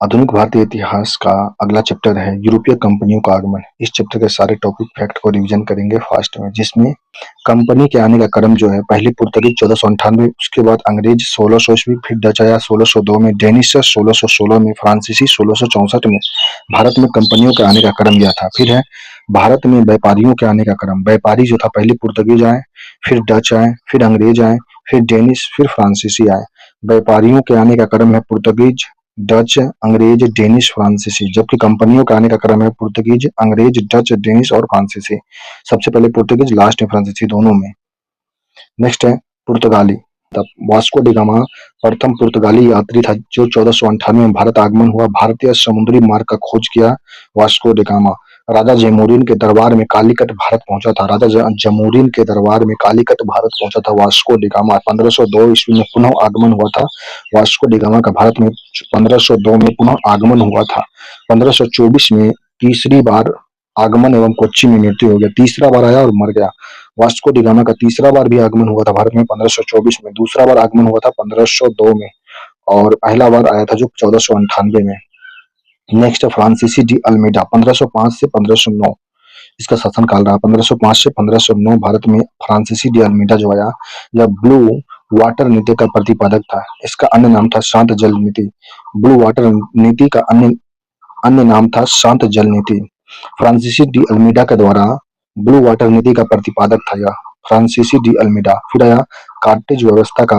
आधुनिक भारतीय इतिहास का अगला चैप्टर है यूरोपीय कंपनियों का आगमन। इस चैप्टर के सारे टॉपिक फैक्ट को रिवीजन करेंगे फास्ट में, जिसमें कंपनी के आने का क्रम जो है, पहले पुर्तगीज 1498, उसके बाद अंग्रेज 1600 ईस्वी, फिर डच आया 1602 में, डेनिश 1616 में, फ्रांसीसी 1664 में। भारत में कंपनियों के आने का क्रम यह था। फिर है भारत में व्यापारियों के आने का क्रम। व्यापारी जो था, पहले पुर्तगीज आए, फिर डच आए, फिर अंग्रेज आए, फिर डेनिश, फिर फ्रांसीसी आए। व्यापारियों के आने का क्रम है पुर्तगीज, डच, अंग्रेज, डेनिश, फ्रांसीसी। जबकि कंपनियों का आने का क्रम है पुर्तगीज, अंग्रेज, डच, डेनिश और फ्रांसीसी। सबसे पहले पुर्तगीज, लास्ट में फ्रांसीसी, दोनों में। नेक्स्ट है पुर्तगाली। तब वास्को डी गामा प्रथम पुर्तगाली यात्री था जो 1498 में भारत आगमन हुआ। भारतीय समुद्री मार्ग का खोज किया वास्को डी गामा। राजा जैमूरिन के दरबार में कालीकट भारत पहुंचा था। राजा जैमूरिन के दरबार में कालीकट भारत पहुंचा था वास्को डी गामा। 1502 ईस्वी में पुनः आगमन हुआ था वास्को डी गामा का भारत में। 1502 में पुनः आगमन हुआ था। 1524 में तीसरी बार आगमन एवं कोच्चि में मृत्यु हो गया। तीसरा बार आया और मर गया। वास्को डी गामा का तीसरा बार भी आगमन हुआ था भारत में 1524 में। दूसरा बार आगमन हुआ था 1502 में, और पहला बार आया था जो 1498 में। नेक्स्ट है फ्रांसीसी डी अल्मीडा। 1505 से 1509 इसका शासनकाल रहा। 1505 से 1509 भारत में फ्रांसीसी डी अल्मीडा जो आया, यह ब्लू वाटर नीति का प्रतिपादक था। इसका अन्य नाम था शांत जल नीति। ब्लू वाटर नीति का अन्य अन्य नाम था शांत जल नीति। फ्रांसीसी डी अल्मीडा के द्वारा ब्लू वाटर नीति का प्रतिपादक था यह फ्रांसीसी डी अल्मीडा। फिर आया कार्टेज व्यवस्था का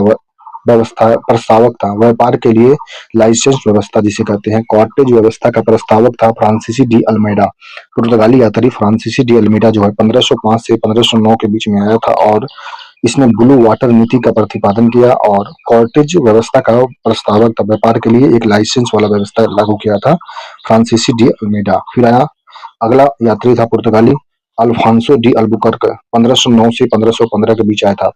व्यवस्था प्रस्तावक था। व्यापार के लिए लाइसेंस व्यवस्था जिसे कहते हैं, कॉर्टेज व्यवस्था का प्रस्तावक था फ्रांसीसी डी अल्मीडा। पुर्तगाली यात्री फ्रांसीसी डी अल्मीडा जो है 1505 से 1509 के बीच में आया था, और इसने ब्लू वाटर नीति का प्रतिपादन किया और कॉर्टेज व्यवस्था का प्रस्तावक था। व्यापार के लिए एक लाइसेंस वाला व्यवस्था लागू किया था फ्रांसीसी डी अल्मीडा। फिर आया अगला यात्री था पुर्तगाली अल्फांसो डी अल्बुकर्क। 1509 से 1515 के बीच आया था।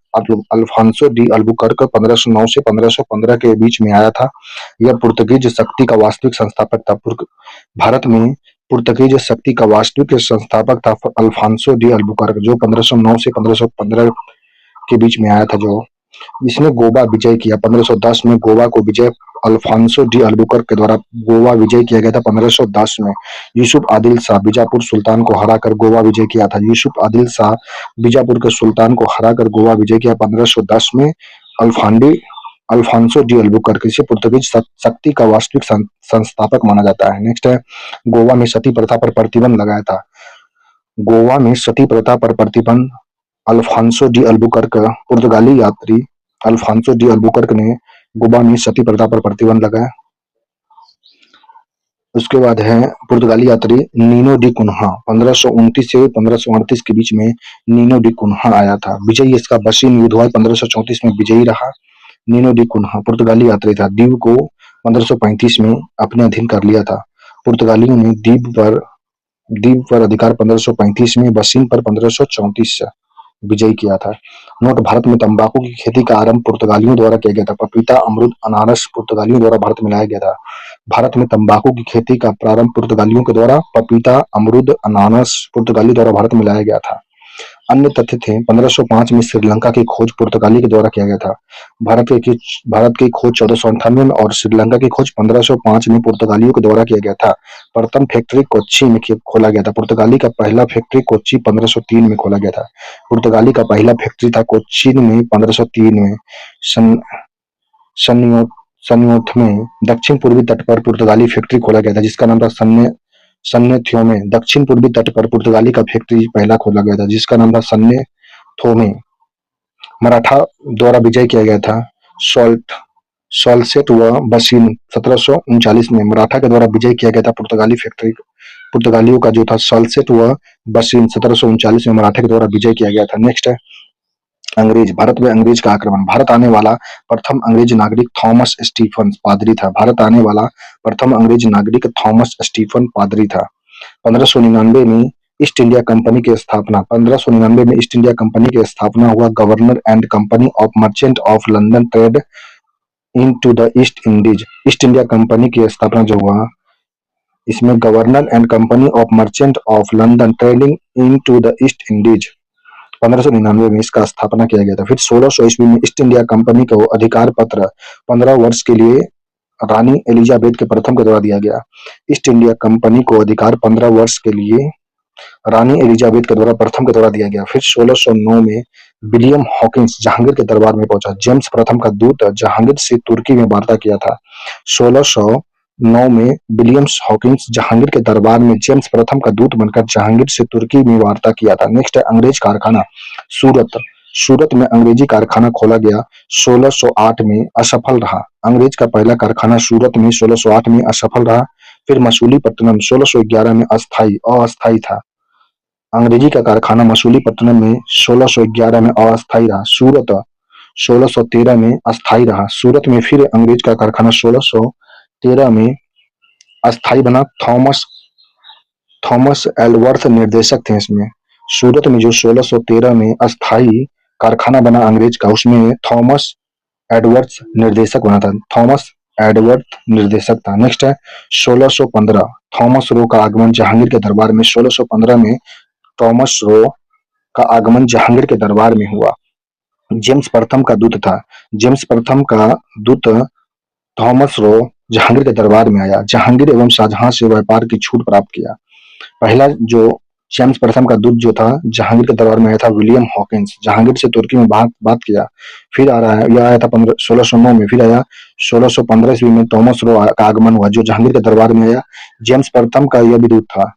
अल्फांसो डी अल्बुकर्क 1509 से 1515 के बीच में आया था। यह पुर्तगीज शक्ति का वास्तविक संस्थापक था। भारत में पुर्तगीज शक्ति का वास्तविक संस्थापक था अल्फांसो डी अल्बुकर्क, जो 1509 से 1515 के बीच में आया था। जो इसने गोवा विजय किया 1510 में। गोवा को विजय अल्फांसो डी अल्बुकर्क के द्वारा गोवा विजय किया गया था 1510 में। यूसुफ आदिल शाह बीजापुर सुल्तान को हराकर गोवा विजय किया था। यूसुफ आदिल शाह बीजापुर के सुल्तान को हराकर गोवा विजय किया 1510 में। अल्फांसो डी अल्बुकर्क, इसे पुर्तगीज शक्ति का वास्तविक संस्थापक माना जाता है। नेक्स्ट है गोवा में सती प्रथा पर प्रतिबंध लगाया था। गोवा में सती प्रथा पर प्रतिबंध अल्फांसो डी अल्बुकर्क, पुर्तगाली यात्री अल्फांसो डी अल्बुकर्क ने गोवा में सती प्रथा पर प्रतिबंध लगाया। उसके बाद है पुर्तगाली यात्री नीनो डी कुन्हा। 1529 से 1538 के बीच में नीनो डी कुन्हा आया था। विजयी इसका बसीन युद्ध हुआ 1534 में विजयी रहा। नीनो डी कुन्हा पुर्तगाली यात्री था। द्वीप को 1535 में अपने अधीन कर लिया था। पुर्तगालियों ने द्वीप पर अधिकार 1535 में, बसीन पर 1534 से विजय किया था। नोट: भारत में तंबाकू की खेती का आरंभ पुर्तगालियों द्वारा किया गया था। पपीता, अमरूद, अनानास पुर्तगालियों द्वारा भारत में लाया गया था। भारत में तंबाकू की खेती का प्रारंभ पुर्तगालियों के द्वारा पपीता, अमरूद, अनानास पुर्तगाली द्वारा भारत में लाया गया था। अन्य तथ्य थे: 1505 में श्रीलंका की खोज पुर्तगाली के द्वारा किया गया था। भारत की खोज 1498 में और श्रीलंका की खोज 1505 में पुर्तगालियों के द्वारा किया गया था। प्रथम फैक्ट्री कोच्चि में खोला गया था। पुर्तगाली का पहला फैक्ट्री कोच्चि 1503 में खोला गया था। पुर्तगाली का पहला फैक्ट्री था कोच्चि में 1503 में। सन्नियोथ में दक्षिण पूर्वी तट पर पुर्तगाली फैक्ट्री खोला गया था, जिसका नाम था सन्नेथोमे। दक्षिण पूर्वी तट पर पुर्तगाली का फैक्ट्री पहला खोला गया था, जिसका नाम था सन्नेथोमे। मराठा द्वारा विजय किया गया था सॉल्सेट व बसीन 1739 में। मराठा के द्वारा विजय किया गया था पुर्तगालियों का जो था सॉल्सेट व बसीन 1739 में मराठा के द्वारा विजय किया गया था। नेक्स्ट है अंग्रेज। भारत में अंग्रेज का आक्रमण। भारत आने वाला प्रथम अंग्रेज नागरिक थॉमस स्टीफन पादरी था। भारत आने वाला प्रथम अंग्रेज नागरिक थॉमस स्टीफन पादरी था। 1599 में ईस्ट इंडिया कंपनी की स्थापना। 1599 में ईस्ट इंडिया कंपनी की स्थापना हुआ। Governor and company of merchant of London trade into the East Indies. East India company की स्थापना जो हुआ, इसमें governor and company of merchant of London trading into the East Indies 1599 में इसका स्थापना किया गया था। फिर 1600 ईस्वी में ईस्ट इंडिया कंपनी को अधिकार पत्र 15 वर्ष के लिए रानी एलिजाबेथ के प्रथम के द्वारा दिया गया। ईस्ट इंडिया कंपनी को अधिकार 15 वर्ष के लिए रानी एलिजाबेथ के द्वारा प्रथम के द्वारा दिया गया। फिर 1609 में विलियम हॉकिंस जहांगीर के दरबार में पहुंचा। जेम्स प्रथम का दूत जहांगीर से तुर्की में वार्ता किया था। 1609 में विलियम हॉकिंस जहांगीर के दरबार में जेम्स प्रथम का दूत बनकर जहांगीर से तुर्की में वार्ता किया था। नेक्स्ट है अंग्रेज कारखाना सूरत। सूरत में अंग्रेजी कारखाना खोला गया। 1608 में असफल रहा। अंग्रेज का पहला कारखाना सूरत में 1608 में असफल रहा। फिर मसूलीपट्टनम 1611 में अस्थायी था। अंग्रेजी का कारखाना मसूलीपट्टनम में 1611 में अस्थायी रहा। सूरत 1613 में अस्थायी रहा। सूरत में फिर अंग्रेज का कारखाना 1613 में अस्थायी बना। थॉमस थॉमस एलवर्थ निर्देशक थे इसमें। सूरत में जो 1613 में अस्थायी कारखाना बना अंग्रेज का, उसमें थॉमस एडवर्ड्स निर्देशक बना था। थॉमस एडवर्ड निर्देशक था। नेक्स्ट है 1615 थॉमस रो का आगमन जहांगीर के दरबार में। 1615 में थॉमस रो का आगमन जहांगीर के दरबार में हुआ। जेम्स प्रथम का दूत था। जेम्स प्रथम का दूत थॉमस रो जहांगीर के दरबार में आया। जहांगीर एवं शाहजहां से व्यापार की छूट प्राप्त किया। पहला जो जेम्स प्रथम का दूत जो था जहांगीर के दरबार में आया था विलियम हॉकिंस, जहांगीर से तुर्की में बात किया। फिर आ रहा है, यह आया था 1609 में। फिर आया 1615 ईस्वी में थॉमस रो का आगमन हुआ जो जहांगीर के दरबार में आया। जेम्स प्रथम का यह भी दूत था,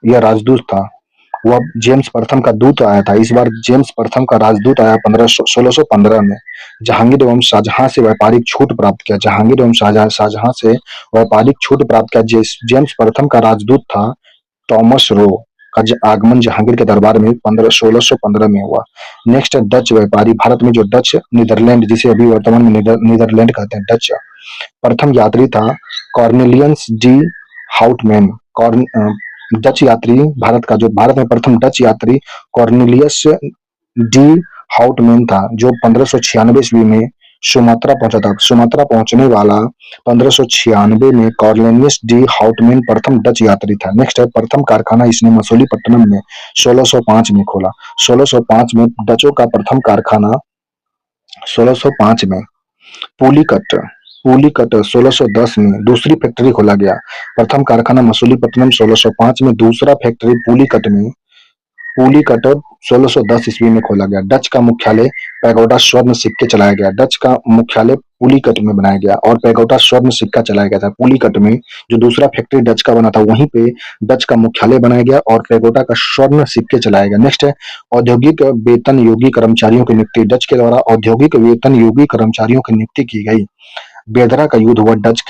यह राजदूत था। वह जेम्स प्रथम का दूत आया था। इस बार जेम्स प्रथम का राजदूत आया 1615 में। जहांगीर एवं शाहजहां से व्यापारिक छूट प्राप्त किया। जहांगीर एवं शाहजहां से व्यापारिक छूट प्राप्त किया। जेम्स प्रथम का राजदूत था थॉमस रो का आगमन जहांगीर के दरबार में 1615 में हुआ। नेक्स्ट है डच व्यापारी। भारत में जो डच नीदरलैंड, जिसे अभी वर्तमान में नीदरलैंड कहते हैं, डच प्रथम यात्री था कॉर्नेलियस डी हाउटमैन। डच यात्री भारत में प्रथम डच यात्री कॉर्नेलियस डी हाउटमैन था, जो 1596 ईस्वी में सुमात्रा पहुंचा था। सुमात्रा पहुंचने वाला 1596 में कॉर्नेलियस डी हाउटमैन प्रथम डच यात्री था। नेक्स्ट है प्रथम कारखाना इसने मसूलीपट्टनम में 1605 में खोला। 1605 में डचों का प्रथम कारखाना 1605 में। पुलिकट पुलिकट 1610 में दूसरी फैक्ट्री खोला गया। प्रथम कारखाना मसूलीपट्टनम 1605 में, दूसरा फैक्ट्री पुलिकट 1610 ईस्वी में खोला गया। डच का मुख्यालय पैगोडा स्वर्ण सिक्के चलाया गया। डच का मुख्यालय पुलिकट में बनाया गया और पैगोडा स्वर्ण सिक्का चलाया गया था। पुलिकट में जो दूसरा फैक्ट्री डच का बना था, वहीं पे डच का मुख्यालय बनाया गया और पैगोडा का स्वर्ण सिक्के चलाया गया। नेक्स्ट है औद्योगिक वेतन योगी कर्मचारियों की नियुक्ति। डच के द्वारा औद्योगिक वेतन योगी कर्मचारियों की नियुक्ति की गई। बेदरा का युद्ध हुआ डच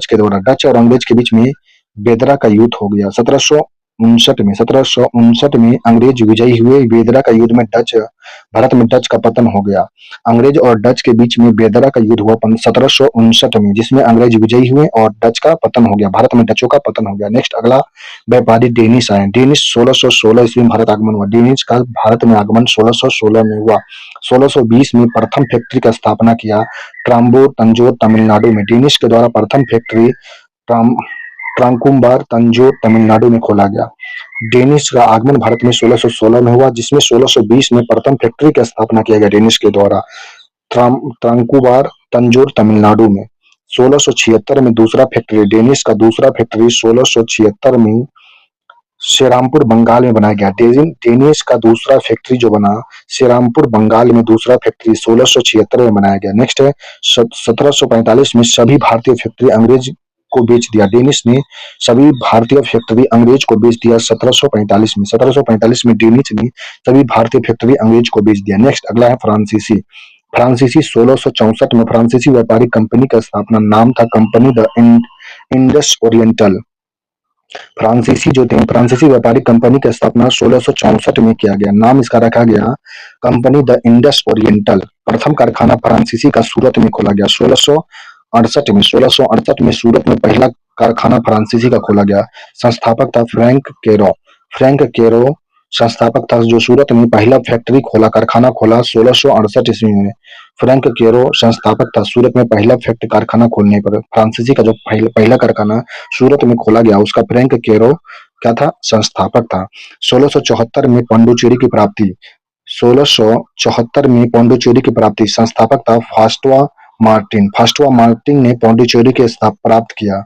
के द्वारा। डच और अंग्रेज के बीच में बेदरा का युद्ध हो गया 1759 में अंग्रेज विजयी हुए। बेदरा का युद्ध में भारत में डच का पतन हो गया। अंग्रेज और डच के बीच में बेदरा का युद्ध हुआ 1759 में, जिसमें अंग्रेज विजयी हुए और डच का पतन हो गया। भारत में डचों का पतन हो गया। नेक्स्ट अगला व्यापारी डेनिश आए। डेनिश 1616 ईस्वी में भारत आगमन हुआ। डेनिश का भारत में आगमन 1616 में हुआ। 1620 में प्रथम फैक्ट्री का स्थापना किया ट्राम्बोर तंजोर तमिलनाडु में। डेनिश के द्वारा प्रथम फैक्ट्री ट्रांकुम्बार तंजोर तमिलनाडु में खोला गया। डेनिश का आगमन भारत में 1616 में हुआ, जिसमें 1620 में प्रथम फैक्ट्री की स्थापना किया गया डेनिश के द्वारा ट्रांकुबार तंजोर तमिलनाडु में। 1676 में दूसरा फैक्ट्री, डेनिश का दूसरा फैक्ट्री 1676 में श्रीरामपुर बंगाल में बनाया गया। डेनिश का दूसरा फैक्ट्री जो बना श्रीरामपुर बंगाल में, दूसरा फैक्ट्री 1676 में बनाया गया। नेक्स्ट है 1745 में सभी भारतीय फैक्ट्री अंग्रेज को बेच दिया। डेनिश ने सभी भारतीय फैक्ट्री अंग्रेज को बेच दिया 1745 में। 1745 में डेनिश ने सभी भारतीय फैक्ट्री अंग्रेज को बेच दिया। नेक्स्ट अगला है फ्रांसीसी। फ्रांसीसी 1664 में फ्रांसीसी व्यापारिक कंपनी का स्थापना, नाम था कंपनी द इंडस ओरिएंटल। फ्रांसीसी व्यापारिक कंपनी की स्थापना 1664 में किया गया। नाम इसका रखा गया कंपनी द इंडस ओरिएंटल। प्रथम कारखाना फ्रांसीसी का सूरत में खोला गया 1668 में सूरत में पहला कारखाना फ्रांसीसी का खोला गया। संस्थापक था फ्रैंक केरो संस्थापक था, जो सूरत में पहला फैक्ट्री खोला, कारखाना खोला 1668 ईस्वी में। फ्रैंक केरो संस्थापक था। सूरत में पहला फैक्ट्री कारखाना खोलने पर फ्रांसीसी का जो पहला कारखाना सूरत में खोला गया, उसका फ्रैंक केरो क्या था, संस्थापक था। 1674 में पांडुचेरी की प्राप्ति 1674 में पांडुचेरी की प्राप्ति, संस्थापक था फास्टवा मार्टिन। फास्टुआ मार्टिन ने पौंडीचेरी के स्थाप प्राप्त किया।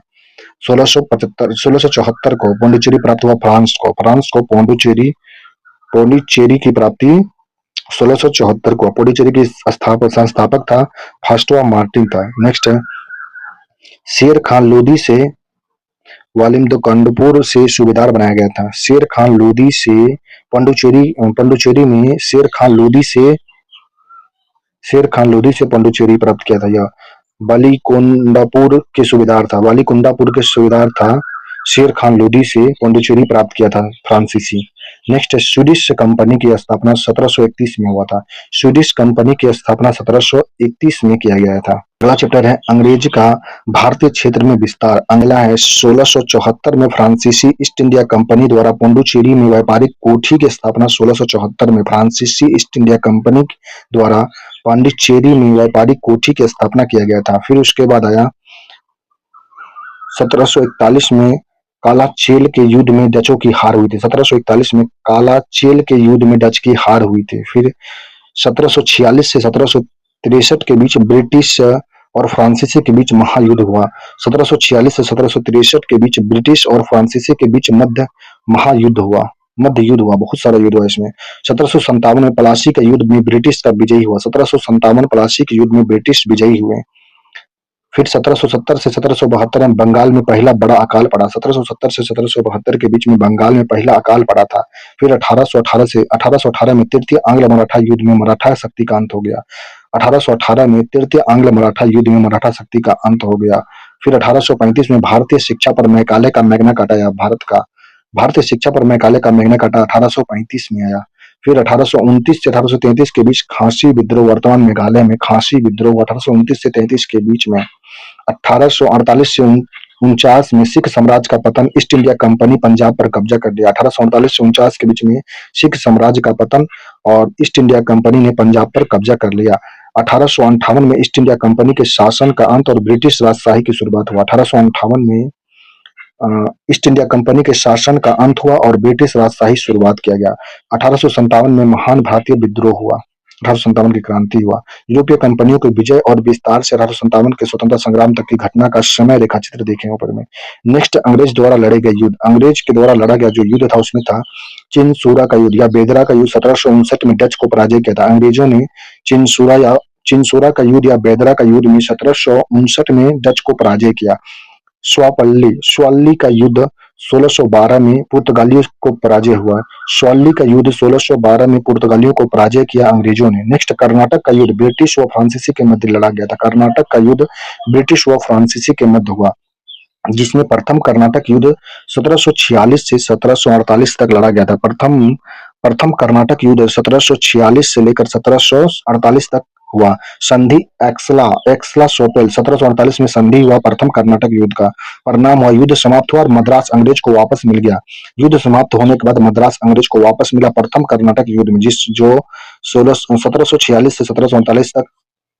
1674 को पौंडीचेरी प्राप्त हुआ फ्रांस को पौंडीचेरी पौंडीचेरी की प्राप्ति 1674 को। पौंडीचेरी की संस्थापक था फास्टुआ मार्टिन था। नेक्स्ट है शेर खान लोदी से वालिमकंदपुर से सूबेदार बनाया गया था। शेर खान लोदी से पौंडीचेरी में शेर खान लोदी से पौंडीचेरी प्राप्त किया था। यह वालीकुंडापुर के सूबेदार था शेर खान लोदी से पौंडीचेरी प्राप्त किया था फ्रांसीसी। नेक्स्ट स्वीडिश कंपनी की स्थापना 1731 में हुआ था। स्वीडिश कंपनी की स्थापना 1731 में किया गया था। अगला चैप्टर है अंग्रेज का भारतीय क्षेत्र में विस्तार। अगला है 1674 में फ्रांसीसी ईस्ट इंडिया कंपनी द्वारा पुडुचेरी में व्यापारिक कोठी की स्थापना। 1674 में फ्रांसीसी ईस्ट इंडिया कंपनी द्वारा पांडिचेरी में व्यापारिक कोठी की स्थापना किया गया था। फिर उसके बाद आया 1741 में कालाचेल के युद्ध में डचों की हार हुई थी। 1741 में कालाचेल के युद्ध में डच की हार हुई थी। फिर 1746 से 1763 के बीच ब्रिटिश और फ्रांसीसी के बीच महायुद्ध हुआ। 1746 से 1763 के बीच ब्रिटिश और फ्रांसीसी के बीच मध्य युद्ध हुआ। बहुत सारा युद्ध हुआ इसमें। 1757 में प्लासी का युद्ध में ब्रिटिश का विजयी हुआ। 1757 प्लासी के युद्ध में ब्रिटिश विजयी हुए। फिर 1770 से 1772 में बंगाल में पहला बड़ा अकाल पड़ा। 1770 से 1772 के बीच में बंगाल में पहला अकाल पड़ा था। फिर 1818 में तृतीय आंग्ल मराठा युद्ध में मराठा शक्ति का अंत हो गया। 1818 में तृतीय आंग्ल मराठा युद्ध में मराठा शक्ति का अंत हो गया। फिर 1835 में भारतीय शिक्षा पर मैकाले का मैग्ना कार्टा आया। भारतीय शिक्षा पर मैकाले का मैग्ना कार्टा 1835 में आया। फिर 1829 से 1833 के बीच खासी विद्रोह, वर्तमान मेघालय में खासी विद्रोह 1829 से 33 के बीच में। 1848 से 49 में सिख साम्राज्य का पतन, ईस्ट इंडिया कंपनी पंजाब पर कब्जा कर लिया। 1848 से 49 के बीच में सिख साम्राज्य का पतन और ईस्ट इंडिया कंपनी ने पंजाब पर कब्जा कर लिया। 1858 में ईस्ट इंडिया कंपनी के शासन का अंत और ब्रिटिश राजशाही की शुरुआत हुआ। 1858 में ईस्ट इंडिया कंपनी के शासन का अंत हुआ और ब्रिटिश राजशाही शुरुआत किया गया। 1857 में महान भारतीय विद्रोह हुआ। 1857 की क्रांति हुआ। यूरोपीय कंपनियों के विजय और विस्तार से 1857 के स्वतंत्रता संग्राम तक की घटना का समय रेखा चित्र देखें ऊपर में। नेक्स्ट अंग्रेज द्वारा लड़े गए युद्ध। अंग्रेज के द्वारा लड़ा गया जो युद्ध था उसमें था चिनसूरा का युद्ध या बेदरा का युद्ध। 1759 में डच को पराजय किया था। अंग्रेजों ने चिनसूरा का युद्ध या बेदरा का युद्ध में 1759 में डच को पराजय किया। स्वाली का युद्ध 1612 में पुर्तगालियों को पराजय हुआ। स्वाली का युद्ध 1612 में पुर्तगालियों को पराजय किया अंग्रेजों ने। नेक्स्ट कर्नाटक का युद्ध ब्रिटिश व फ्रांसीसी के मध्य लड़ा गया था। कर्नाटक का युद्ध ब्रिटिश व फ्रांसीसी के मध्य हुआ, जिसमें प्रथम कर्नाटक युद्ध 1746 से 1748 तक लड़ा गया था। प्रथम कर्नाटक युद्ध 1746 से लेकर 1748 तक हुआ। संधि एक्सला सोपेल 1748 में संधि हुआ प्रथम कर्नाटक युद्ध का। परिणाम हुआ युद्ध समाप्त हुआ और मद्रास अंग्रेज को वापस मिल गया। युद्ध समाप्त होने के बाद मद्रास अंग्रेज को वापस मिला प्रथम कर्नाटक युद्ध में, जो 1746 से 1748 तक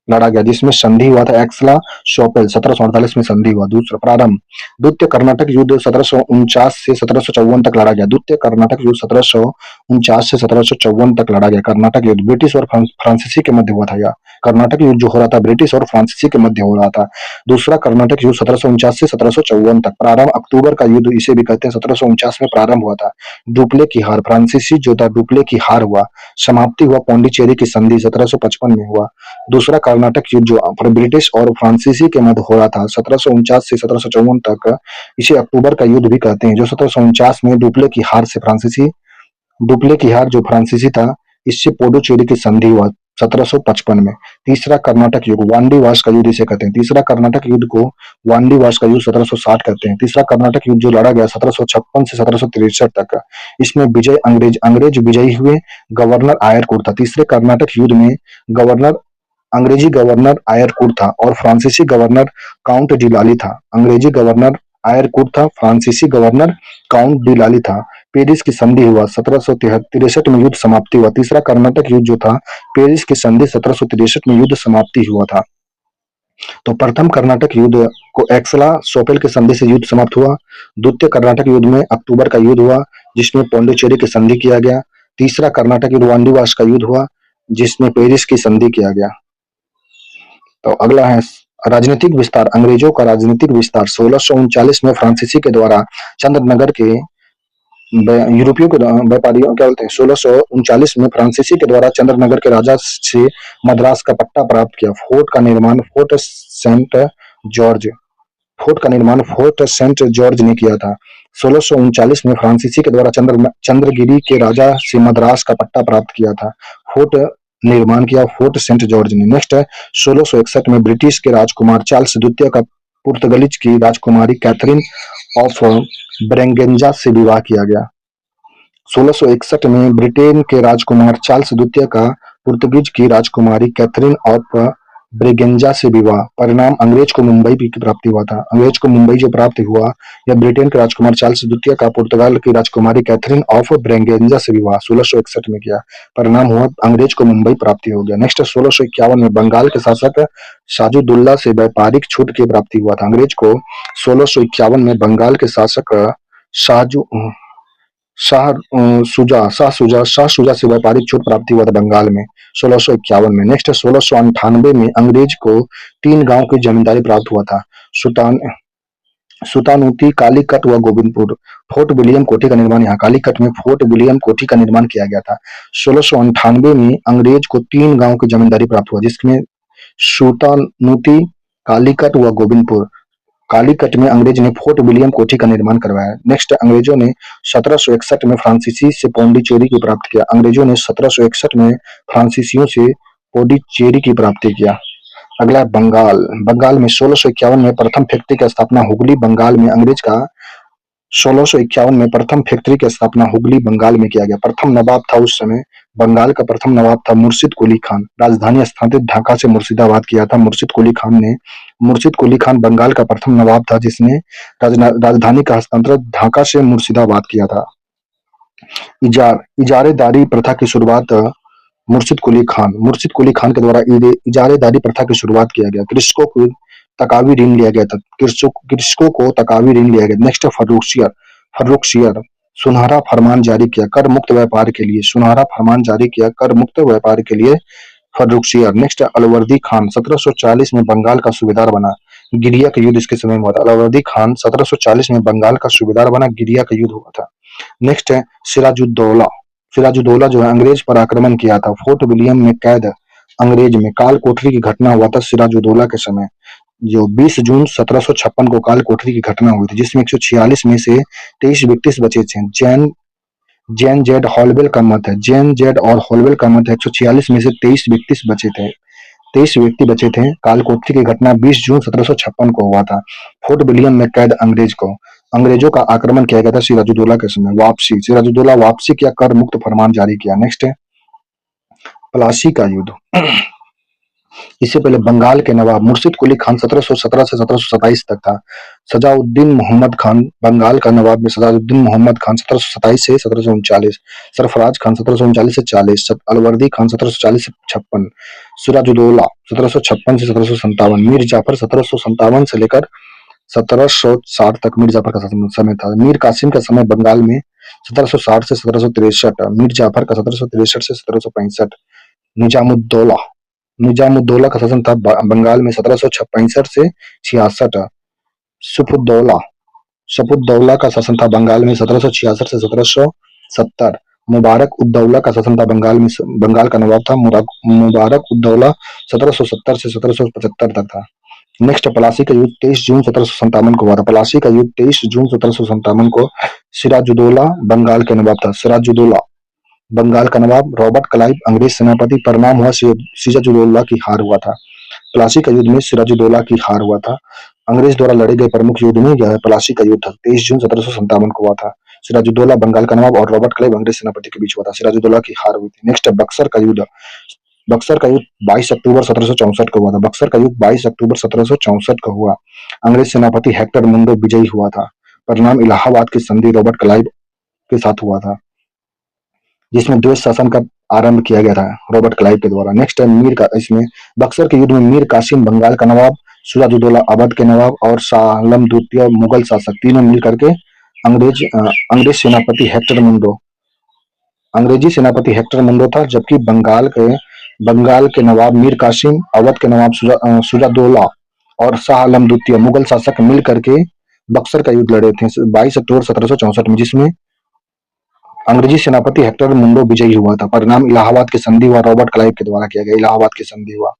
लड़ा गया, जिसमें संधि हुआ था एक्सला सोपेल। 1748 में संधि हुआ। दूसरा प्रारंभ द्वितीय कर्नाटक युद्ध 1749 से 1754 तक लड़ा गया। द्वितीय कर्नाटक युद्ध 1749 से 1754 तक लड़ा गया। कर्नाटक युद्ध ब्रिटिश और फ्रांसीसी के मध्य हुआ था। यह कर्नाटक युद्ध जो हो रहा था ब्रिटिश और फ्रांसीसी के मध्य हो रहा था। दूसरा कर्नाटक युद्ध 1749 से 1754 तक। प्रारंभ अक्टूबर का युद्ध इसे भी कहते हैं। 1749 में प्रारंभ हुआ था। डुप्ले की हार, फ्रांसीसी जो था डुप्ले की हार हुआ। समाप्ति हुआ पौंडीचेरी की संधि 1755 में हुआ। दूसरा कर्नाटक युद्ध जो ब्रिटिश और फ्रांसीसी के मध्य हो रहा था 1749 से 1754 तक, इसे अक्टूबर का युद्ध भी कहते हैं। जो 1749 में डुप्ले की हार जो फ्रांसीसी था, इससे पुडुचेरी की संधि हुआ 1755 में। तीसरा कर्नाटक युद्ध वांडीवास का युद्ध इसे कहते हैं। तीसरा कर्नाटक युद्ध को वांडीवास का युद्ध 1760 कहते हैं। तीसरा कर्नाटक युद्ध जो लड़ा गया 1756 से 1763 तक, इसमें विजय अंग्रेज विजयी हुए। गवर्नर आयरकुट था। तीसरे कर्नाटक युद्ध में अंग्रेजी गवर्नर आयरकुट था और फ्रांसीसी गवर्नर काउंट डी लाली था। अंग्रेजी गवर्नर आयरकुट था, फ्रांसीसी गवर्नर काउंट डी लाली था। पेरिस की संधि हुआ 1763 में, युद्ध समाप्ति हुआ। तीसरा कर्नाटक युद्ध जो था पेरिस की संधि 1763 में युद्ध समाप्ति हुआ था। तो प्रथम कर्नाटक युद्ध को एक्सला सोपेल की संधि से युद्ध समाप्त हुआ। द्वितीय कर्नाटक युद्ध में अक्टूबर का युद्ध हुआ, जिसमें पौंडीचेरी की संधि किया गया। तीसरा कर्नाटक युद्ध वांडीवास का युद्ध हुआ, जिसमें पेरिस की संधि किया गया। तो अगला है राजनीतिक विस्तार। अंग्रेजों का राजनीतिक विस्तार 1639 में फ्रांसीसी के द्वारा चंद्रनगर के यूरोपियों के व्यापारियों क्या बोलते हैं 1639 में फ्रांसीसी के द्वारा चंद्रनगर के राजा से मद्रास का पट्टा प्राप्त किया। जॉर्ज फोर्ट का निर्माण फोर्ट सेंट जॉर्ज ने किया था। 1639 में फ्रांसीसी के द्वारा चंद्रगिरी के राजा से मद्रास का पट्टा प्राप्त किया था। फोर्ट निर्माण किया फोर्ट सेंट जॉर्ज ने। नेक्स्ट है 1661 में ब्रिटिश के राजकुमार चार्ल्स द्वितीय का पुर्तगालीज की राजकुमारी कैथरीन ऑफ ब्रेगेंजा से विवाह किया गया। 1661 में ब्रिटेन के राजकुमार चार्ल्स द्वितीय का पुर्तगीज की राजकुमारी कैथरीन ऑफ ब्रेगेंजा से विवाह। परिणाम अंग्रेज को मुंबई की प्राप्ति हुआ था। अंग्रेज को मुंबई जो प्राप्त हुआ यह ब्रिटेन के राजकुमार चार्ल्स द्वितीय का पुर्तगाल की राजकुमारी कैथरीन ऑफ ब्रेगेंजा से विवाह 1661 में किया। परिणाम हुआ अंग्रेज को मुंबई प्राप्ति हो गया। नेक्स्ट 1651 में बंगाल के शासक साजुद्दौला से व्यापारिक छूट की प्राप्ति हुआ था। अंग्रेज को 1651 में बंगाल के शासक शाह शुजा से व्यापारिक छूट प्राप्ति हुआ था बंगाल में 1651 में। नेक्स्ट 1698 में अंग्रेज को 3 गांव की जमींदारी प्राप्त हुआ था। सुतानुती, कालीकट व गोविंदपुर। फोर्ट विलियम कोठी का निर्माण यहाँ कालीकट में फोर्ट विलियम कोठी का निर्माण किया गया था। 1698 में अंग्रेज को 3 गांव की जमींदारी प्राप्त हुआ जिसमें सुतानुती, कालीकट व गोविंदपुर। कालीकट में अंग्रेज ने फोर्ट विलियम कोठी का निर्माण करवाया। नेक्स्ट अंग्रेजों ने 1761 में फ्रांसीसी से पौंडीचेरी की प्राप्त किया। अंग्रेजों ने 1761 में फ्रांसीसियों से पौंडीचेरी की प्राप्ति किया। अगला बंगाल। बंगाल में 1651 में प्रथम फैक्ट्री की स्थापना हुगली बंगाल में अंग्रेज का 1651 में प्रथम फैक्ट्री की स्थापना हुगली बंगाल में किया गया। प्रथम नवाब था उस समय बंगाल का प्रथम नवाब था मुर्शिद कुली खान। राजधानी स्थानांतरित ढाका से मुर्शिदाबाद किया था मुर्शिद कुली खान बंगाल का प्रथम नवाब था जिसने राजधानी का हस्तांतरण ढाका से मुर्शिदाबाद किया था। इजारेदारी प्रथा की शुरुआत मुर्शिद कुली खान के द्वारा इजारेदारी प्रथा की शुरुआत किया गया। कृषकों को तकावी ऋण लिया गया था। कृषकों को तकावी ऋण लिया गया। नेक्स्ट फर्रुखसियर सुनहरा फरमान जारी किया कर मुक्त व्यापार के लिए। सुनहरा फरमान जारी किया कर मुक्त व्यापार के लिए फर्रुखसियर। नेक्स्ट अलवर्दी खान 1740 में बंगाल का सूबेदार बना। गिरिया का युद्ध इसके समय में हुआ था। अलवर्दी खान 1740 में बंगाल का सूबेदार बना। गिरिया का युद्ध हुआ था। नेक्स्ट है सिराजुद्दौला जो है अंग्रेज पर आक्रमण किया था। फोर्ट विलियम में कैद अंग्रेज में काल कोठरी की घटना हुआ था सिराजुद्दौला के समय। जो 20 जून 1756 को काल कोठरी की घटना हुई थी जिसमें 146 में से 23 व्यक्ति बचे थे। जैन जेड हॉलवेल का मत है 146 में से 23 व्यक्ति बचे थे 23 व्यक्ति बचे थे। काल कोठरी की घटना 20 जून 1756 को हुआ था। फोर्ट विलियम में कैद अंग्रेजों का आक्रमण किया गया था सिराजुद्दौला के समय। सिराजुद्दौला वापसी किया कर मुक्त फरमान जारी किया। नेक्स्ट है प्लासी का युद्ध। इससे पहले बंगाल के नवाब मुर्शिद कुली खान 1717 से 1727 तक था। सजाउद्दीन मोहम्मद खान बंगाल का नवाब में सजाउद्दीन मोहम्मद खान 1727 से 1739, सरफराज खान 1739 से 40, अलवर्दी खान 1740 से 56, सिराजुद्दौला 1756 से 1757, मीर जाफर 1757 से लेकर 1760 तक मीर जाफर का समय था। मीर कासिम का समय बंगाल में 1760 से 1763, मीर जाफर का 1763 से 1765, निजामुद्दौला का शासन था बंगाल में 1765 से 66, सफुद्दौला का शासन था बंगाल में 1766 से 1770, मुबारक उद्दौला का शासन था बंगाल का नवाब था मुबारक उद्दौला 1770 से 1775 तक था। नेक्स्ट प्लासी का युद्ध 23 जून 1757 को हुआ था। प्लासी का युद्ध 23 जून 1757 को सिराजुद्दौला बंगाल के नवाब था। सिराजुद्दौला बंगाल का नवाब रॉबर्ट क्लाइव अंग्रेज सेनापति। परिणाम हुआ सिराजुद्दौला की हार हुआ था। प्लासी का युद्ध में सिराजुद्दौला की हार हुआ था। अंग्रेज द्वारा लड़े गए प्रमुख युद्ध में यह प्लासी का युद्ध 23 जून 1757 को हुआ था। सिराजुद्दौला बंगाल का नवाब और रॉबर्ट क्लाइव अंग्रेज सेनापति के बीच हुआ था। सिराजुद्दौला की हार हुई थी। नेक्स्ट बक्सर का युद्ध 22 अक्टूबर 1764 को हुआ था। बक्सर का युद्ध 22 अक्टूबर 1764 को हुआ। अंग्रेज सेनापति हेक्टर मुंडो विजयी हुआ था। परिणाम इलाहाबाद की संधि रॉबर्ट क्लाइव के साथ हुआ था जिसमें द्वैत शासन का आरंभ किया गया था रॉबर्ट क्लाइव के द्वारा। नेक्स्ट है इसमें बक्सर के युद्ध में मीर कासिम बंगाल का नवाब, सिराजुद्दौला अवध के नवाब और शाह आलम द्वितीय मुगल शासक तीनों मिल करके अंग्रेजी सेनापति हेक्टर मुंडो था जबकि बंगाल के बंगाल के नवाब मीर कासिम, अवध के नवाब सुजादौला और शाह आलम द्वितीय मुगल शासक मिल करके बक्सर का युद्ध लड़े थे 22 अक्टूबर 1764 में, जिसमें अंग्रेजी सेनापति हेक्टर मुंडो विजयी हुआ था। परिणाम इलाहाबाद की संधि हुआ, रॉबर्ट क्लाइव के द्वारा किया गया। इलाहाबाद की संधि हुआ,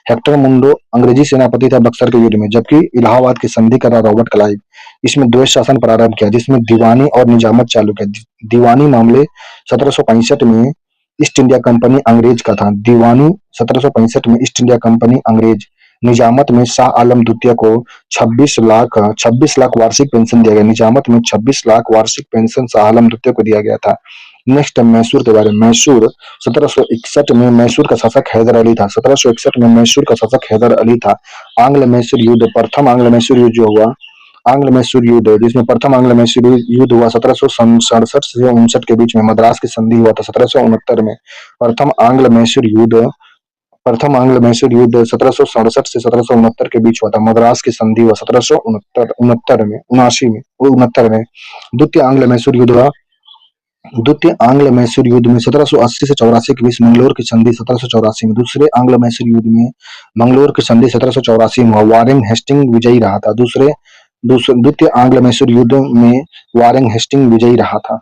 हेक्टर मुंडो अंग्रेजी सेनापति था बक्सर के युद्ध में, जबकि इलाहाबाद की संधि करा रॉबर्ट क्लाइव। इसमें द्वैत शासन प्रारंभ किया, जिसमें दीवानी और निजामत चालू किया। दीवानी मामले 1765 में ईस्ट इंडिया कंपनी अंग्रेज का था। दीवानी 1765 में ईस्ट इंडिया कंपनी अंग्रेज। निजामत में शाह आलम द्वितीय को 26 लाख वार्षिक पेंशन दिया गया। निजामत में 26 लाख वार्षिक पेंशन शाह आलम द्वितीय को दिया गया था। नेक्स्ट मैसूर के बारे में। मैसूर 1761 में मैसूर का शासक हैदर अली था। 1761 में मैसूर का शासक हैदर अली था। आंग्ल मैसूर युद्ध, प्रथम आंग्ल मैसूर युद्ध जो हुआ, आंग्ल मैसूर युद्ध, जिसमें प्रथम आंग्ल मैसूर युद्ध हुआ 1767 से 59 के बीच में। मद्रास की संधि हुआ था 1769 में। प्रथम आंग्ल मैसूर युद्ध प्रथम आंग्ल मैसूर युद्ध 1767 से 1769 के बीच हुआ था। मद्रास की संधि हुआ 1769 में, 69 में। द्वितीय आंग्ल मैसूर युद्ध हुआ। द्वितीय आंग्ल मैसूर युद्ध में 1780 से 84 के बीच मंगलोर की संधि 1784 में। दूसरे आंग्ल मैसूर युद्ध में मंगलोर की संधि 1784 में हुआ। वारेन हेस्टिंग विजयी रहा था। द्वितीय आंग्ल मैसूर युद्ध में वारेन हेस्टिंग विजयी रहा था।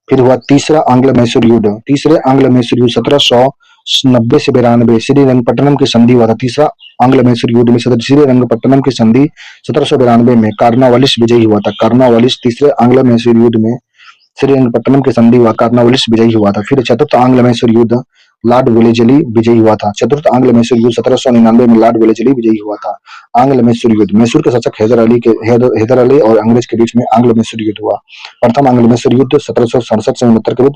फिर हुआ तीसरा आंग्ल मैसूर युद्ध। तीसरे आंग्ल मैसूर युद्ध 1790 से 92 श्रीरंगपट्टनम की संधि हुआ था। तीसरा आंग्ल मैसूर युद्ध में श्रीरंगपट्टनम की संधि 1792 में कार्नवालिस विजयी हुआ था। कार्नवालिस तीसरे आंग्ल मैसूर युद्ध में श्रीरंगपट्टनम की संधि हुआ, कार्नवालिस विजयी हुआ था। फिर चतुर्थ आंग्ल मैसूर युद्ध लॉर्ड वेलेजली विजयी हुआ था। चतुर्थ आंग्ल मैसूर युद्ध 1799 में लॉर्ड वेलेजली विजयी हुआ था। आंग्ल मैसूर युद्ध, मैसूर के शासक हैदर अली और अंग्रेज के बीच में आंग्ल मैसूर युद्ध हुआ। प्रथम आंग्ल मैसूर युद्ध 1767 से 69 के बीच।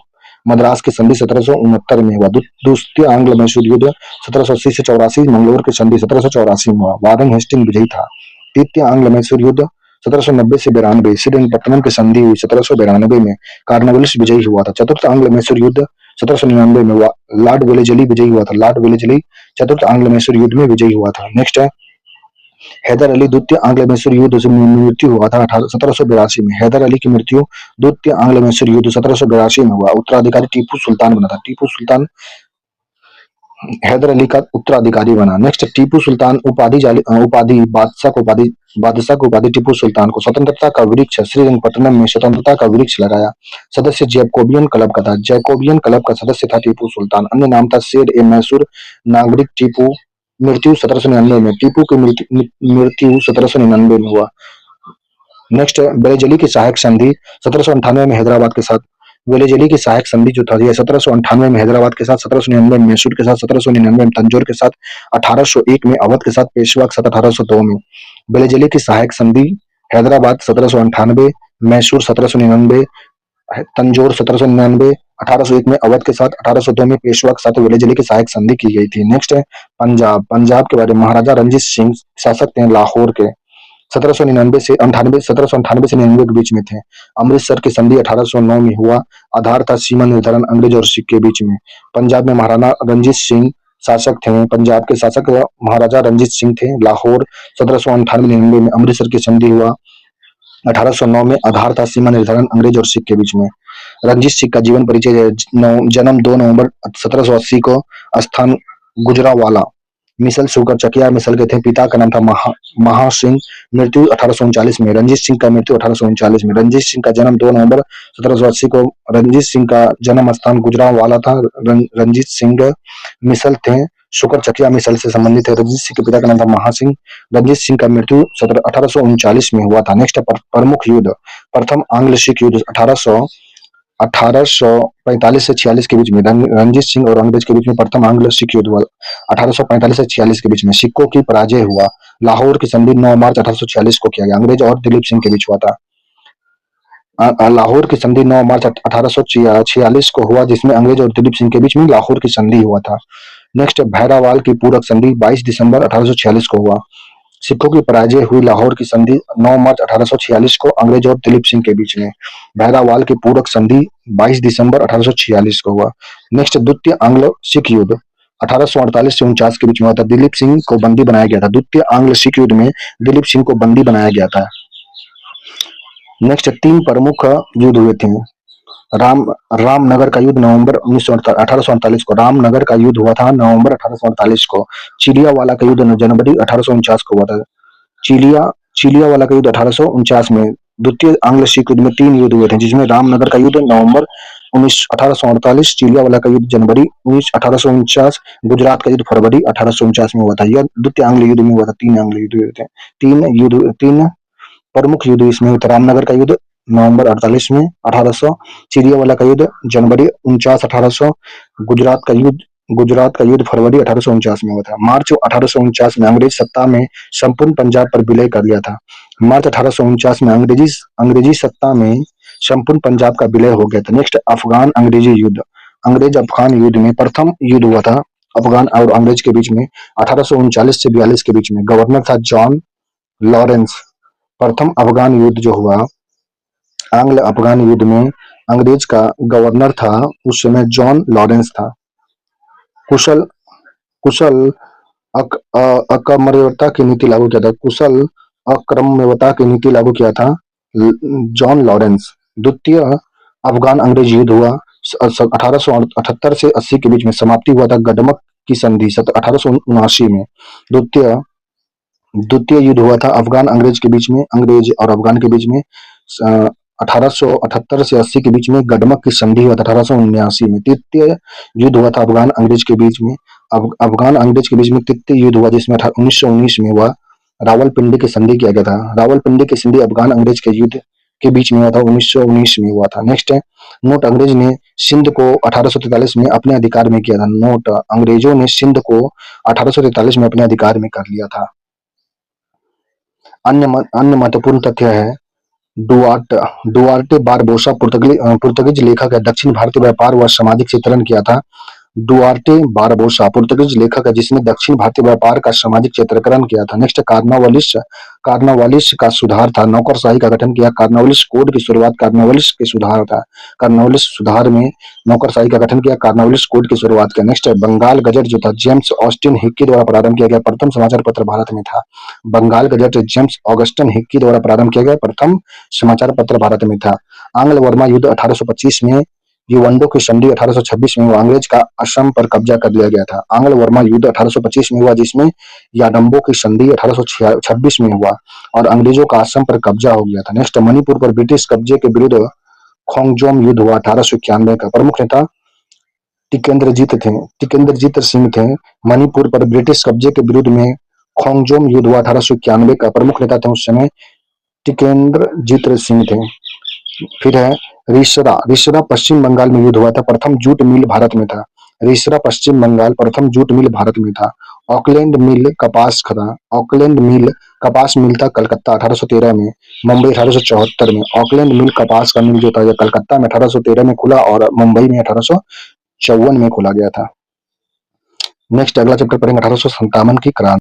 मद्रास की संधि 1769 में हुआ। द्वितीय आंग्ल मैसूर युद्ध 1780 से 84, मंगलोर की संधि 1784 में हुआ। वारेन हेस्टिंग विजयी था। तृतीय आंग्ल मैसूर युद्ध 1790 से 92 श्रीरंगपट्टनम की संधि हुई 1792 में। कार्नवालिस विजयी हुआ था। चतुर्थ आंग्ल मैसूर युद्ध 1799 में लॉर्ड वेलेजली विजयी हुआ था। लॉर्ड वेलेजली चतुर्थ आंग्ल मैसूर युद्ध में विजयी हुआ था। नेक्स्ट है हैदर अली। द्वितीय आंग्ल मैसूर युद्ध से मृत्यु हुआ था 1782 में। हैदर अली की मृत्यु द्वितीय आंग्ल मैसूर युद्ध 1782 में हुआ। उत्तराधिकारी टीपू सुल्तान बना था। टीपू सुल्तान हैदर अली का उत्तराधिकारी बना। नेक्स्ट टीपू सुल्तान उपाधि बादशाह को उपाधि टीपू सुल्तान को। स्वतंत्रता का वृक्ष श्रीरंगपट्टनम में स्वतंत्रता का वृक्ष लगाया। सदस्य जैकोबियन क्लब का था। जैकोबियन क्लब का सदस्य था टीपू सुल्तान। अन्य नाम था शेर ए मैसूर, नागरिक टीपू। मृत्यु 1799 में। टीपू की मृत्यु 1799 में हुआ। नेक्स्ट बेलेजली की सहायक संधि 1798 में हैदराबाद के साथ। वेलेजली की सहायक संधि जो था 1798 में हैदराबाद के साथ, 1799 में मैसूर के साथ, 1799 में तंजौर के साथ, 1801 में अवध के साथ, पेशवा के साथ 1802 में। बेलेजली की सहायक संधि हैदराबाद 1798, मैसूर 1799, तंजौर 1799, 1801 में अवध के साथ, 1802 में पेशवा के साथ वेलेजली की सहायक संधि की गई थी। नेक्स्ट है पंजाब। पंजाब के बारे में। महाराजा रंजीत सिंह शासक थे लाहौर के। 1798 से 99 के बीच में थे। अमृतसर की संधि 1809 में हुआ। आधार था सीमा निर्धारण अंग्रेज और सिख के बीच में। पंजाब में महाराणा रंजीत सिंह शासक थे। पंजाब के शासक महाराजा रंजीत सिंह थे। लाहौर 1798-99 में। अमृतसर की संधि हुआ 1809 में। आधार था सीमा निर्धारण अंग्रेज और सिख के बीच में। रंजीत सिंह का जीवन परिचय। जन्म 2 नवंबर 1780 को, स्थान गुजरांवाला। मिसल शुगर चकिया मिसल के थे। पिता का नाम था महा सिंह। मृत्यु 1839 में। रंजीत सिंह का मृत्यु 1839 में। रंजीत सिंह का जन्म 2 नवंबर 1780 को। रंजीत सिंह का जन्म स्थान गुजरांवाला था। रंजीत सिंह मिसल थे, शुकर चकिया मिसल से संबंधित है। रंजीत सिंह के पिता का नाम था महा सिंह। रंजीत सिंह का मृत्यु 1839 में हुआ था। नेक्स्ट प्रमुख युद्ध। प्रथम आंग्ल सिख युद्ध 1845 से 46 के बीच में। रंजीत सिंह और अंग्रेज के बीच में प्रथम आंग्ल सिख युद्ध हुआ 1845 से 46 के बीच में। सिखों की पराजय हुआ। लाहौर की संधि 9 मार्च 1846 को किया गया। अंग्रेज और दिलीप सिंह के बीच हुआ था। लाहौर की संधि 9 मार्च 1846 को हुआ, जिसमें अंग्रेज और दिलीप सिंह के बीच में लाहौर की संधि हुआ था। नेक्स्ट भैरावाल की पूरक संधि 22 दिसंबर 1846 को हुआ। सिखों की पराजय हुई। लाहौर की संधि 9 मार्च 1846 को अंग्रेज और दिलीप सिंह के बीच में। भैरावाल की पूरक संधि 22 दिसंबर 1846 को हुआ। नेक्स्ट द्वितीय आंग्ल सिख युद्ध 1848 से 49 के बीच में हुआ था। दिलीप सिंह को बंदी बनाया गया था। द्वितीय आंग्ल सिख युद्ध में दिलीप सिंह को बंदी बनाया गया था। नेक्स्ट 3 प्रमुख युद्ध हुए थे। राम रामनगर का युद्ध नवंबर 1848 को रामनगर का युद्ध हुआ था नवंबर 1848 को। चिलियावाला का युद्ध जनवरी 1849 को हुआ था। चिलियावाला का युद्ध 1849 में। द्वितीय आंग्ल सिख युद्ध में 3 युद्ध हुए थे, जिसमें रामनगर का युद्ध नवंबर 1848, चिलियावाला का युद्ध जनवरी 1849, गुजरात का युद्ध फरवरी 1849 में हुआ था। यह द्वितीय आंग्ल युद्ध में हुआ था। 3 आंग्ल युद्ध हुए थे। 3 प्रमुख युद्ध इसमें हुए थे। रामनगर का युद्ध नवंबर 48 में 1800, चिलियावाला का युद्ध जनवरी 49 1800, गुजरात का युद्ध फरवरी 1849 में हुआ था। मार्च 1849 में अंग्रेज सत्ता में संपूर्ण पंजाब पर विलय कर लिया था। मार्च 1849 में अंग्रेजी सत्ता में संपूर्ण पंजाब का विलय हो गया था। नेक्स्ट, अफगान अंग्रेजी युद्ध। अंग्रेज अफगान युद्ध में प्रथम युद्ध हुआ था अफगान और अंग्रेज के बीच में 1839 से 42 के बीच में। गवर्नर था जॉन लॉरेंस। प्रथम अफगान युद्ध जो हुआ, आंग्ल अफगान युद्ध में अंग्रेज का गवर्नर था उस समय जॉन लॉरेंस था। कुशल कुशल अकमर्यता की नीति लागू किया था। कुशल अक्रम्यता की नीति लागू किया था जॉन लॉरेंस। द्वितीय अफगान अंग्रेज युद्ध हुआ 1878 से 80 के बीच में। समाप्ति हुआ था गडमक की संधि 1879 में। द्वितीय द्वितीय युद्ध हुआ था अफगान अंग्रेज के बीच में, अंग्रेज और अफगान के बीच में 1878 से 80 के बीच में। गडमक की संधि हुआ था 1879 में। तृतीय युद्ध हुआ था अफगान अंग्रेज के बीच में, अफगान अंग्रेज के बीच में तृतीय युद्ध हुआ, जिसमें 1919 में हुआ। रावलपिंडी की संधि किया गया था। रावलपिंडी की संधि अफगान अंग्रेज के युद्ध के बीच में हुआ था, 1919 में हुआ था। नेक्स्ट है नोट, अंग्रेज ने सिंध को 1843 में अपने अधिकार में किया था। नोट, अंग्रेजों ने सिंध को 1843 में अपने अधिकार में कर लिया था। अन्य महत्वपूर्ण तथ्य है डुआर्टे बारबोसा पुर्तगीज लेखक है। दक्षिण भारतीय व्यापार व सामाजिक चित्रण किया था। डुआर्टे बारबोसा पुर्तगीज लेखक है जिसने दक्षिण भारतीय व्यापार का सामाजिक चित्रीकरण किया था। नेक्स्ट, कार्नवालिस का सुधार था। नौकरशाही का गठन किया। कार्नवालिस कोड की शुरुआत कार्नवालिस के सुधार था। कार्नवालिस सुधार में नौकरशाही का गठन किया, कार्नवालिस कोड की शुरुआत किया। नेक्स्ट है बंगाल गजट जो था जेम्स ऑस्टिन हिक्की द्वारा प्रारंभ किया गया प्रथम समाचार पत्र भारत में था। Bengal gazette James Augustine Hicky द्वारा प्रारंभ किया गया प्रथम समाचार पत्र भारत में था। आंग्ल वर्मा युद्ध 1825 में। युवंडो की संधि 1826 में हुआ। अंग्रेज का असम पर कब्जा कर लिया गया था। आंग्ल वर्मा युद्ध 1825 में हुआ, जिसमें याडम्बो की संधि 1826 में हुआ और अंग्रेजों का असम पर कब्जा हो गया था। नेक्स्ट, मणिपुर पर ब्रिटिश कब्जे के विरुद्ध खोंगजोम युद्ध हुआ 1891 का। प्रमुख नेता टिकेंद्रजीत सिंह थे। मणिपुर पर ब्रिटिश कब्जे के विरुद्ध में खोंगजोम युद्ध हुआ 1891 का। प्रमुख नेता थे उस समय टिकेंद्रजीत सिंह थे। फिर है रिसरा पश्चिम बंगाल में युद्ध हुआ था। प्रथम जूट मिल भारत में था। रिसरा पश्चिम बंगाल प्रथम जूट मिल भारत में था। ऑकलैंड मिल कपास मिल था कलकत्ता 1813 में। मुंबई 1874 में। ऑकलैंड मिल कपास का मिल जो था यह कलकत्ता में 1813 में खुला और मुंबई में 1854 में खोला गया था। नेक्स्ट, अगला चैप्टर पढ़ेंगे 1857 की क्रांति।